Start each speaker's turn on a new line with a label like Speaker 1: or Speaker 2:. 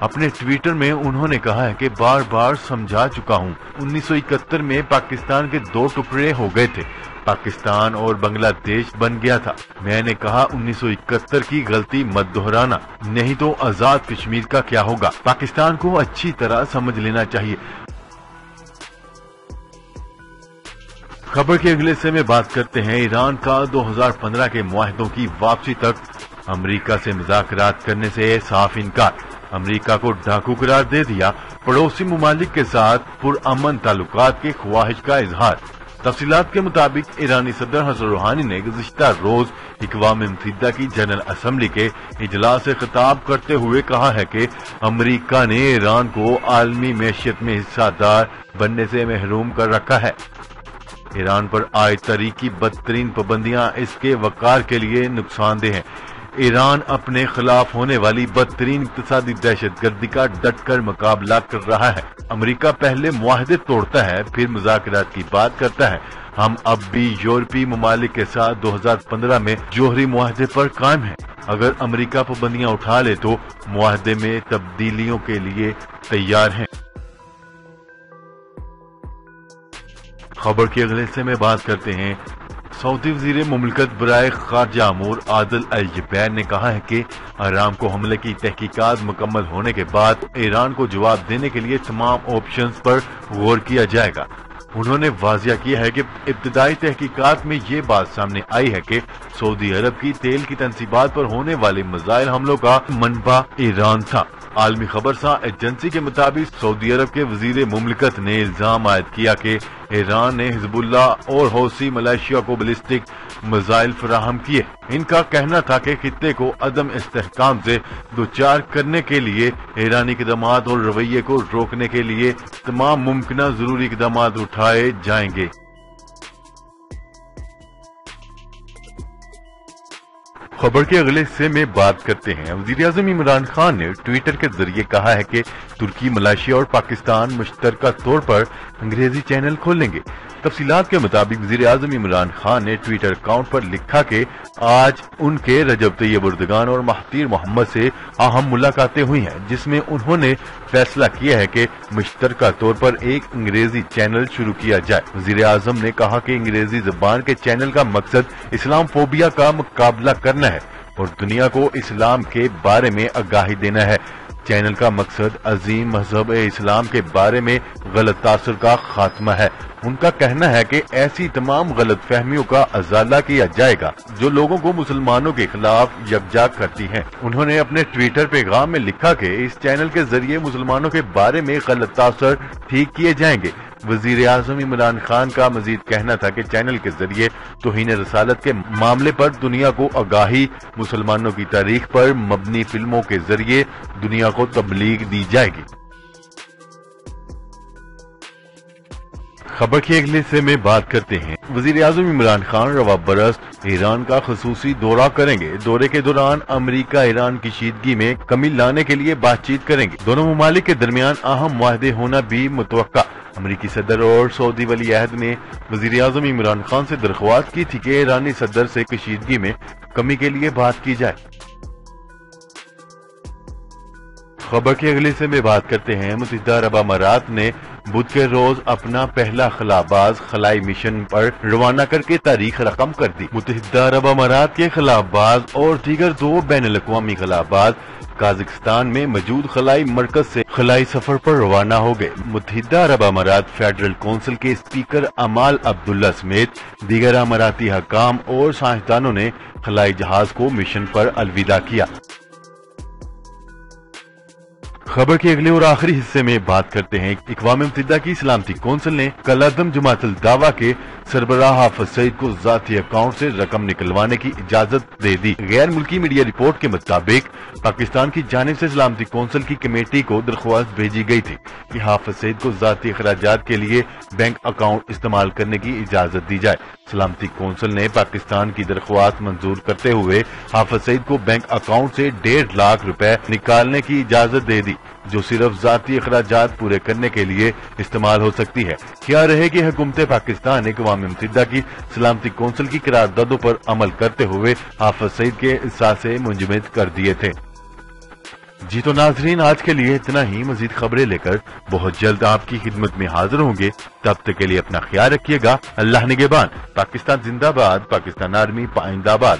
Speaker 1: اپنے ٹویٹر میں انہوں نے کہا ہے کہ بار بار سمجھا چکا ہوں، 1971 میں پاکستان کے 2 ٹکڑے ہو گئے تھے، پاکستان اور بنگلہ دیش بن گیا تھا۔ میں نے کہا 1971 کی غلطی مت دہرانا، نہیں تو آزاد کشمیر کا کیا ہوگا۔ پاکستان کو اچھی طرح سمجھ لینا چاہیے۔ خبر کے اگلے حصے میں بات کرتے ہیں ایران کا 2015 کے معاہدوں کی واپسی تک امریکہ سے مذاکرات کرنے سے صاف انکار، امریکہ کو ڈاکو قرار دے دیا، پڑوسی ممالک کے ساتھ پرامن تعلقات کی خواہش کا اظہار۔ تفصیلات کے مطابق ایرانی صدر حسن روحانی نے گزشتہ روز اقوام متحدہ کی جنرل اسمبلی کے اجلاس سے خطاب کرتے ہوئے کہا ہے کہ امریکہ نے ایران کو عالمی معیشت میں حصہ دار بننے سے محروم کر رکھا ہے۔ ایران پر عائد تاریخ کی بدترین پابندیاں اس کے وقار کے لیے نقصان دہ ہیں۔ ایران اپنے خلاف ہونے والی بدترین اقتصادی دہشت گردی کا ڈٹ کر مقابلہ کر رہا ہے۔ امریکہ پہلے معاہدے توڑتا ہے، پھر مذاکرات کی بات کرتا ہے۔ ہم اب بھی یورپی ممالک کے ساتھ 2015 میں جوہری معاہدے پر قائم ہیں۔ اگر امریکہ پابندیاں اٹھا لے تو معاہدے میں تبدیلیوں کے لیے تیار ہیں۔ خبر کے اگلے حصے میں بات کرتے ہیں۔ سعودی وزیر مملکت برائے خارجہ امور عادل الجبیر نے کہا ہے کہ ارامکو حملے کی تحقیقات مکمل ہونے کے بعد ایران کو جواب دینے کے لیے تمام آپشنز پر غور کیا جائے گا۔ انہوں نے واضح کیا ہے کہ ابتدائی تحقیقات میں یہ بات سامنے آئی ہے کہ سعودی عرب کی تیل کی تنصیبات پر ہونے والے میزائل حملوں کا منبع ایران تھا۔ عالمی خبرساں ایجنسی کے مطابق سعودی عرب کے وزیر مملکت نے الزام عائد کیا کہ ایران نے حزب اللہ اور حوثی ملیشیا کو بیلسٹک میزائل فراہم کیے۔ ان کا کہنا تھا کہ خطے کو عدم استحکام سے دوچار کرنے کے لیے ایرانی اقدامات اور رویے کو روکنے کے لیے تمام ممکنہ ضروری اقدامات اٹھائے جائیں گے۔ خبر کے اگلے حصے میں بات کرتے ہیں۔ وزیر اعظم عمران خان نے ٹویٹر کے ذریعے کہا ہے کہ ترکی، ملائیشیا اور پاکستان مشترکہ طور پر انگریزی چینل کھولیں گے۔ تفصیلات کے مطابق وزیر اعظم عمران خان نے ٹویٹر اکاؤنٹ پر لکھا کہ آج ان کے رجب طیب اردگان اور مہاتیر محمد سے اہم ملاقاتیں ہوئی ہیں، جس میں انہوں نے فیصلہ کیا ہے کہ مشترکہ طور پر ایک انگریزی چینل شروع کیا جائے۔ وزیر اعظم نے کہا کہ انگریزی زبان کے چینل کا مقصد اسلام فوبیا کا مقابلہ کرنا ہے اور دنیا کو اسلام کے بارے میں آگاہی دینا ہے۔ چینل کا مقصد عظیم مذہب اسلام کے بارے میں غلط تاثر کا خاتمہ ہے۔ ان کا کہنا ہے کہ ایسی تمام غلط فہمیوں کا ازالہ کیا جائے گا جو لوگوں کو مسلمانوں کے خلاف یکجا کرتی ہیں۔ انہوں نے اپنے ٹویٹر پیغام میں لکھا کہ اس چینل کے ذریعے مسلمانوں کے بارے میں غلط تاثر ٹھیک کیے جائیں گے۔ وزیر اعظم عمران خان کا مزید کہنا تھا کہ چینل کے ذریعے توہین رسالت کے معاملے پر دنیا کو آگاہی، مسلمانوں کی تاریخ پر مبنی فلموں کے ذریعے دنیا کو تبلیغ دی جائے گی۔ خبر کے اگلے حصے میں بات کرتے ہیں۔ وزیر اعظم عمران خان رواں برس ایران کا خصوصی دورہ کریں گے۔ دورے کے دوران امریکہ ایران کشیدگی میں کمی لانے کے لیے بات چیت کریں گے۔ دونوں ممالک کے درمیان اہم معاہدے ہونا بھی متوقع۔ امریکی صدر اور سعودی ولی عہد نے وزیر اعظم عمران خان سے درخواست کی تھی کہ ایرانی صدر سے کشیدگی میں کمی کے لیے بات کی جائے۔ خبر کے اگلے حصے میں بات کرتے ہیں۔ متحدہ عرب امارات نے بدھ کے روز اپنا پہلا خلاباز خلائی مشن پر روانہ کر کے تاریخ رقم کر دی۔ متحدہ عرب امارات کے خلاباز اور دیگر 2 بین الاقوامی خلاباز قازقستان میں موجود خلائی مرکز سے خلائی سفر پر روانہ ہو گئے۔ متحدہ عرب امارات فیڈرل کونسل کے اسپیکر امال عبداللہ سمیت دیگر اماراتی حکام اور سائنسدانوں نے خلائی جہاز کو مشن پر الوداع کیا۔ خبر کے اگلے اور آخری حصے میں بات کرتے ہیں۔ اقوام متحدہ کی سلامتی کونسل نے کالعدم جماعت الدعوہ کے سربراہ حافظ سعید کو ذاتی اکاؤنٹ سے رقم نکلوانے کی اجازت دے دی۔ غیر ملکی میڈیا رپورٹ کے مطابق پاکستان کی جانب سے سلامتی کونسل کی کمیٹی کو درخواست بھیجی گئی تھی کہ حافظ سعید کو ذاتی اخراجات کے لیے بینک اکاؤنٹ استعمال کرنے کی اجازت دی جائے۔ سلامتی کونسل نے پاکستان کی درخواست منظور کرتے ہوئے حافظ سعید کو بینک اکاؤنٹ سے 1.5 لاکھ روپے نکالنے کی اجازت دے دی، جو صرف ذاتی اخراجات پورے کرنے کے لیے استعمال ہو سکتی ہے۔ کیا رہے کہ حکومت پاکستان نے اقوام متحدہ کی سلامتی کونسل کی قراردادوں پر عمل کرتے ہوئے حافظ سعید کے احساسے منجمد کر دیے تھے۔ جی تو ناظرین، آج کے لیے اتنا ہی۔ مزید خبریں لے کر بہت جلد آپ کی خدمت میں حاضر ہوں گے۔ تب تک کے لیے اپنا خیال رکھیے گا۔ اللہ نگہبان۔ پاکستان زندہ باد، پاکستان آرمی پائندہ باد۔